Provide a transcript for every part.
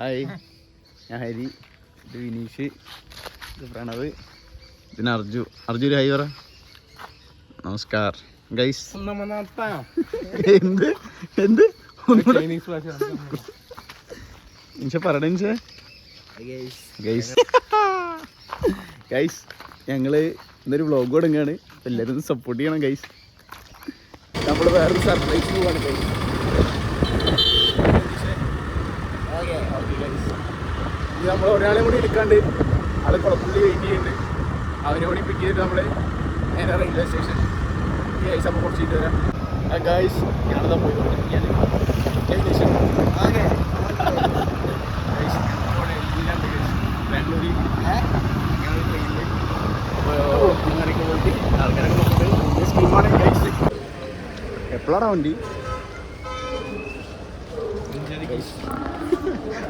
Hi, ഞാൻ ഹരി, ഇത് വിനീഷ്, ഇത് പ്രണവ്, പിന്നെ അർജു ഒരു ഹായ് പറ. നമസ്കാർ ഗൈസ്. എന്ത് എന്ത് പറയണേ ഗൈസ്. ഗൈസ് ഞങ്ങള് ഇന്നൊരു വ്ളോഗ് തുടങ്ങുകയാണ്. എല്ലാവരും ഒന്ന് സപ്പോർട്ട് ചെയ്യണം ഗൈസ്. നമ്മൾ വേറൊരു സർപ്രൈസ് പോവാണ് ഗൈസ്. ഇത് നമ്മൾ ഒരാളെ കൂടി എടുക്കാണ്ട് ആള് കുളപ്പുള്ളി വെയിറ്റ് ചെയ്യുന്നുണ്ട്. അവരെ കൂടി പിക്ക് ചെയ്തിട്ട് നമ്മൾ നേരെ റെയിൽവേ സ്റ്റേഷൻ ഗൈസ് അപ്പോൾ കുറച്ച് ചെയ്ത് വരാം ഗൈസ്. ഞാനതാ പോയിക്കൊണ്ടിരിക്കുകയാണ്. ബാംഗ്ലൂരിൽ ട്രെയിനിൽ അപ്പോൾ പോയിട്ട് ആൾക്കാരൊക്കെ നോക്കിയിട്ട് സ്കീമാണ് ഗൈസ്. എപ്പോഴാണ് വണ്ടി?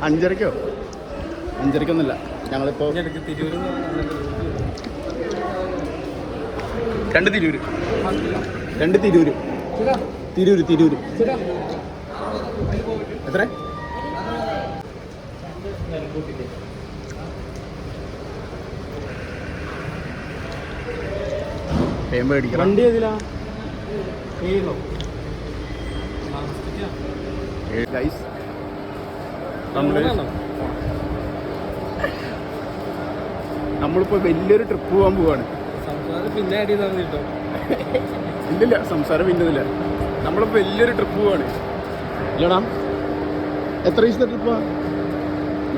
5:30 5:30 ഞങ്ങളിപ്പോൾ തിരൂര് എത്ര പേടിക്കണം. വണ്ടി ഏതിലാ? ഗൈസ് നമ്മളിപ്പോൾ വലിയൊരു ട്രിപ്പ് പോകാൻ പോവാണ്. ഇല്ലില്ല, സംസാരം പിന്നില്ല. നമ്മളിപ്പോൾ വലിയൊരു ട്രിപ്പ് പോവാണ്. ഇല്ലടാ, എത്ര ദിവസത്തെ ട്രിപ്പാ?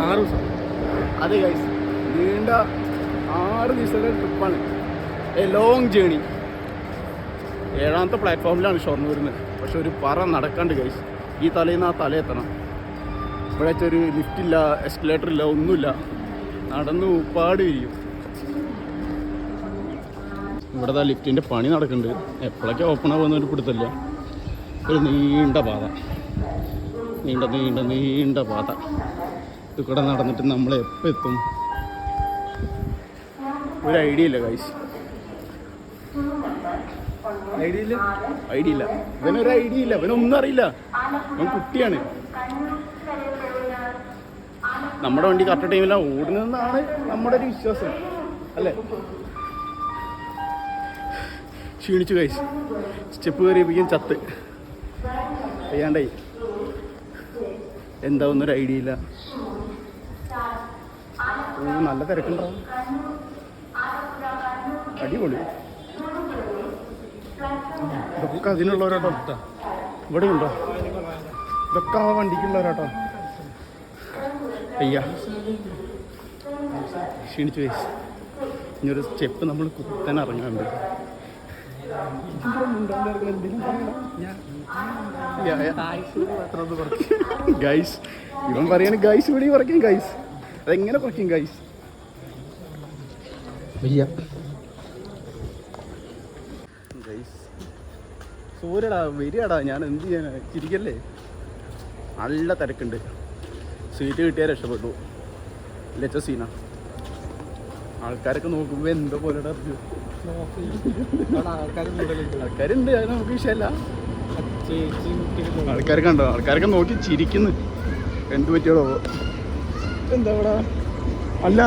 6 ദിവസം. അതെ ഗൈസ്, നീണ്ട 6 ദിവസത്തെ ട്രിപ്പാണ്. A long journey. 7ാമത്തെ പ്ലാറ്റ്ഫോമിലാണ് ഷൊർണൂരിന്ന്. പക്ഷെ ഒരു പറ നടക്കാണ്ട് ഗൈസ്. ഈ തലയിൽ നിന്ന് ആ തല എത്തണം. ഇവിടെ വെച്ചൊരു ലിഫ്റ്റില്ല, എസ്കലേറ്റർ ഇല്ല, ഒന്നുമില്ല. നടന്ന് ഉപ്പാട് വിരിയും. ഇവിടെ ലിഫ്റ്റിൻ്റെ പണി നടക്കുന്നുണ്ട്. എപ്പോഴൊക്കെ ഓപ്പൺ ആവുന്നൊരു പിടുത്തല്ല. ഒരു നീണ്ട പാത, നീണ്ട പാത. ഇത് കൂടെ നടന്നിട്ട് നമ്മൾ എപ്പോൾ എത്തും ഒരു ഐഡിയ ഇല്ല ഗൈസ്. ഐഡിയ ഇല്ല. ഇവനൊരു ഐഡിയ ഇല്ല, ഇവനൊന്നും അറിയില്ല. ഇവൻ കുട്ടിയാണ്. നമ്മുടെ വണ്ടി കറക്റ്റ് ടൈമിലാണ് ഓടുന്നതെന്നാണ് നമ്മുടെ ഒരു വിശ്വാസം അല്ലേ. ക്ഷീണിച്ചു ഗൈസ്. സ്റ്റെപ്പ് കയറിയപ്പോഴേക്കും ചത്ത് ചെയ്യാണ്ടായി. എന്താവുന്നൊരു ഐഡിയ ഇല്ല. നല്ല തിരക്കുണ്ടാവും. അടിപൊളി. ഇതൊക്കെ അതിനുള്ളവരാട്ടോ. ഇവിടെ ഉണ്ടോ? ഇതൊക്കെ ആ വണ്ടിക്കുള്ളവരാട്ടോ. അയ്യ, ക്ഷീണിച്ചു ഗൈസ്. ഇനിയൊരു സ്റ്റെപ്പ് നമ്മൾ കുത്തനെ ഇറങ്ങാറുണ്ട്. ഗൈസ് ഇവൻ പറയാണ് ഗൈസ് ഇവിടെ കുറയ്ക്കും ഗൈസ്. അതെങ്ങനെ കുറയ്ക്കും ഗൈസ്? ഗൈസ് സൂര്യടാ വരികടാ. ഞാൻ എന്ത് ചെയ്യാനാ? ചിരിക്കല്ലേ. നല്ല തിരക്കുണ്ട്. സീറ്റ് കിട്ടിയാൽ രക്ഷപ്പെട്ടു. ലച്ച സീന. ആൾക്കാരൊക്കെ നോക്കുമ്പോൾ എന്തോ പോലെ ആൾക്കാരുണ്ട്. അത് നമുക്ക് വിഷയമല്ല. ആൾക്കാരൊക്കെ ഉണ്ടോ? ആൾക്കാരൊക്കെ നോക്കി ചിരിക്കുന്നു. എന്ത് പറ്റിയോളോ? എന്താ ഇവിടെ? അല്ല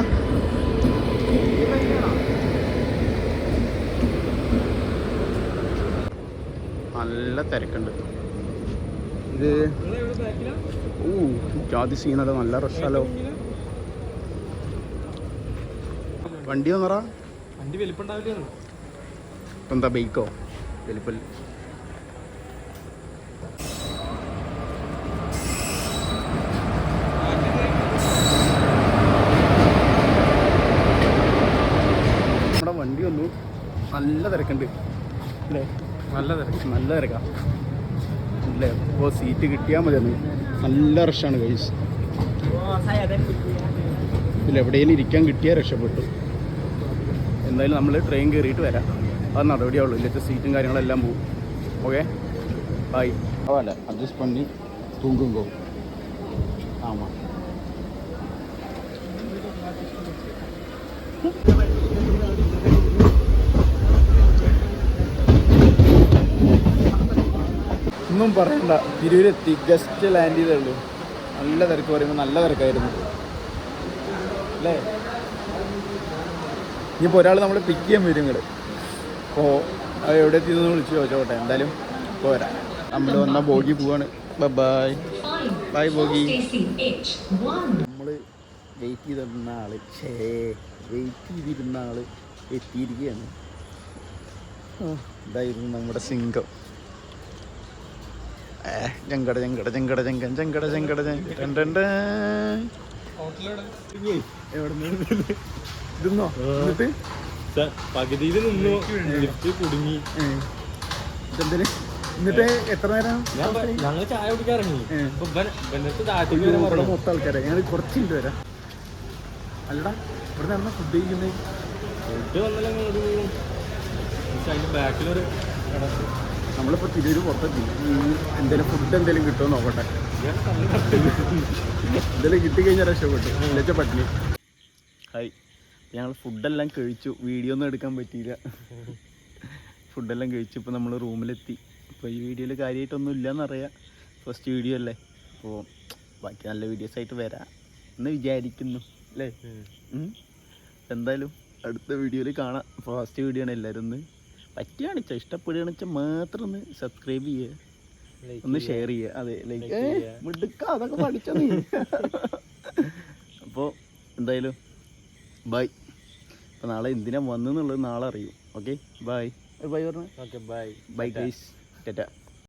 നല്ല തിരക്കുണ്ട്. ഇത് ജാതി സീനല്ലോ. നല്ല റഷാലോ. വണ്ടി വന്നറാ. വണ്ടി വലിപ്പുണ്ടാവില്ല. ഇപ്പം എന്താ ബൈക്കോ? വലിപ്പല്ല. നമ്മുടെ വണ്ടി വന്നു. നല്ല തിരക്കുണ്ട് അല്ലേ? നല്ല തിരക്കാ അല്ലേ? ഇപ്പോൾ സീറ്റ് കിട്ടിയാൽ മതിയായിരുന്നു. നല്ല റഷാണ് ഗൈസ്. ഇതിൽ എവിടെയെങ്കിലും ഇരിക്കാൻ കിട്ടിയാൽ രക്ഷപ്പെട്ടു. എന്തായാലും നമ്മൾ ട്രെയിൻ കയറിയിട്ട് വരാം. അത് നടപടിയാവുള്ളൂ. ഇല്ലാത്ത സീറ്റും കാര്യങ്ങളെല്ലാം പോകും. Okay bye. അതല്ല അഡ്ജസ്റ്റ് പണി തൂങ്ങുങ്കോ. ആമാ ഒന്നും പറയണ്ട. തിരൂരെത്തി. ജസ്റ്റ് ലാൻഡ് ചെയ്തേ ഉള്ളൂ. നല്ല തിരക്ക് പറയുമ്പോൾ നല്ല തിരക്കായിരുന്നു അല്ലേ. ഇനിയിപ്പോൾ ഒരാൾ നമ്മൾ പിക്ക് ചെയ്യാൻ വരും ഇങ്ങോട്ട്. അപ്പോൾ അത് എവിടെ എത്തിയെന്ന് വിളിച്ച് ചോദിച്ചോട്ടെ. എന്തായാലും പോരാ. നമ്മൾ വന്നാൽ ബോഗി പോവാണ്. Bye bye bogie. നമ്മൾ വെയിറ്റ് ചെയ്തിരുന്ന ആൾ എത്തിയിരിക്കുകയാണ്. ഇതായിരുന്നു നമ്മുടെ സിംഗം. ജങ്കട ജങ്കട ജങ്കട ജങ്കൻ ജങ്കട ജങ്കട ജങ്കട. എവിടെ ഇതെന്നോ എന്നിട്ട് പകുതിയിൽ നിന്നു കുടുങ്ങി. ഇതെന്തിന് എന്നിട്ട് എത്ര നേരം ഞങ്ങൾ ചായ കുടിക്കാറിറങ്ങി. ഇവിടെ മൊത്തം ആൾക്കാരെ ഞങ്ങൾ കുറച്ചുണ്ട് വരാം. അല്ലടാ ഇവിടെ നിന്ന് ഫുഡ് കഴിക്കുന്നത് ഫുഡ് വന്നല്ലോ. അതിന്റെ ബാക്കിലൊരു നമ്മളിപ്പോൾ തിരൂര് പുറത്തെത്തി. എന്തെങ്കിലും ഫുഡ് എന്തെങ്കിലും കിട്ടുമോ നോക്കട്ടെ. എന്തെങ്കിലും കിട്ടിക്കഴിഞ്ഞാൽ രക്ഷപ്പെട്ടു. ഇല്ലച്ച പട്ടിണി. ഹായ്, ഞങ്ങൾ ഫുഡെല്ലാം കഴിച്ചു. വീഡിയോ ഒന്നും എടുക്കാൻ പറ്റിയില്ല. ഫുഡെല്ലാം കഴിച്ചു. ഇപ്പോൾ നമ്മൾ റൂമിലെത്തി. അപ്പോൾ ഈ വീഡിയോയിൽ കാര്യമായിട്ടൊന്നും ഇല്ലയെന്നറിയാം. ഫസ്റ്റ് വീഡിയോ അല്ലേ. അപ്പോൾ ബാക്കി നല്ല വീഡിയോസായിട്ട് വരാം എന്ന് വിചാരിക്കുന്നു അല്ലേ. എന്തായാലും അടുത്ത വീഡിയോയിൽ കാണാം. ഫസ്റ്റ് വീഡിയോ ആണ്. എല്ലാവരും ഒന്ന് പറ്റുകയാണെന്ന് വെച്ചാൽ ഇഷ്ടപ്പെടുകയാണെന്ന് വെച്ചാൽ മാത്രം ഒന്ന് സബ്സ്ക്രൈബ് ചെയ്യുക, ഒന്ന് ഷെയർ ചെയ്യുക. അതെ, ലൈക്ക് മിടുക്ക അതൊക്കെ പഠിച്ചോ നീ. അപ്പോൾ എന്തായാലും ബൈ. അപ്പോൾ നാളെ എന്തിനാ വന്നെന്നുള്ളത് നാളെ അറിയും. Okay bye. ബൈ പറഞ്ഞു. Okay bye. Bye guys. Tata.